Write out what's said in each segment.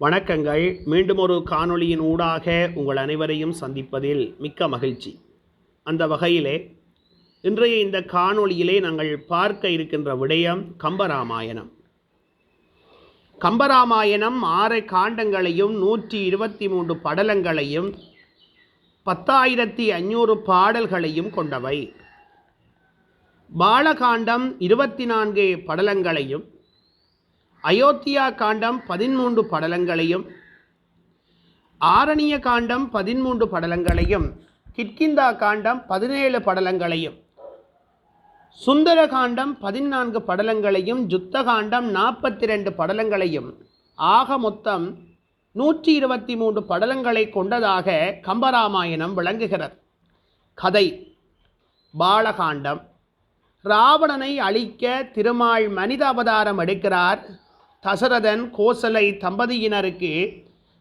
வணக்கங்கள். மீண்டும் ஒரு காணொளியின் ஊடாக உங்கள் அனைவரையும் சந்திப்பதில் மிக்க மகிழ்ச்சி. அந்த வகையிலே இன்றைய இந்த காணொளியிலே நாங்கள் பார்க்க இருக்கின்ற விடயம் கம்பராமாயணம். கம்பராமாயணம் 6 காண்டங்களையும் 123 படலங்களையும் 10,500 பாடல்களையும் கொண்டவை. பாலகாண்டம் 24 படலங்களையும், அயோத்தியா காண்டம் 13 படலங்களையும், ஆரணிய காண்டம் 13 படலங்களையும், கிட்கிந்தா காண்டம் 17 படலங்களையும், சுந்தர காண்டம் 14 படலங்களையும், யுத்த காண்டம் 42 படலங்களையும், ஆக மொத்தம் 123 படலங்களை கொண்டதாக கம்பராமாயணம் விளங்குகிறது. கதை: பாலகாண்டம். ராவணனை அழிக்க திருமால் மனித அவதாரம் எடுக்கிறார். தசரதன் கோசலை தம்பதியினருக்கு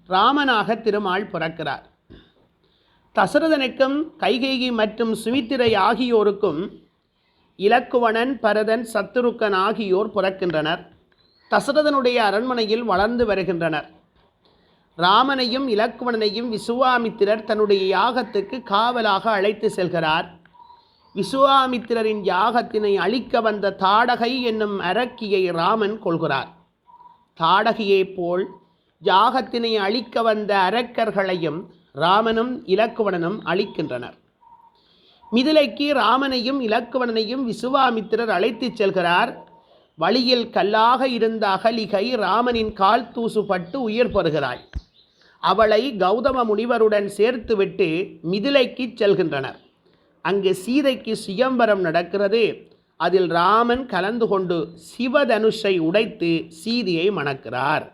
ராமனாக திருமால் பிறக்கிறார். தசரதனுக்கும் கைகேயி மற்றும் சுமித்திரை ஆகியோருக்கும் இலக்குவணன், பரதன், சத்துருக்கன் ஆகியோர் பிறக்கின்றனர். தசரதனுடைய அரண்மனையில் வளர்ந்து வருகின்றனர். ராமனையும் இலக்குவணனையும் விசுவாமித்திரர் தன்னுடைய யாகத்துக்கு காவலாக அழைத்து செல்கிறார். விசுவாமித்திரரின் யாகத்தினை அழிக்க வந்த தாடகை என்னும் அரக்கியை ராமன் கொள்கிறார். தாடகையைப் போல் யாகத்தினை அழிக்க வந்த அரக்கர்களையும் ராமனும் இலக்குவணனும் அழிக்கின்றனர். மிதிலைக்கு ராமனையும் இலக்குவணனையும் விசுவாமித்திரர் அழைத்து செல்கிறார். வழியில் கல்லாக இருந்த அகலிகை ராமனின் கால் தூசுப்பட்டு உயிர் பெறுகிறாள். அவளை கௌதம முனிவருடன் சேர்த்துவிட்டு மிதிலைக்கு செல்கின்றனர். அங்கு சீதைக்கு சுயம்பரம் நடக்கிறது. அதில் ராமன் கலந்து கொண்டு சிவதனுஷை உடைத்து சீதையை மணக்கிறார்.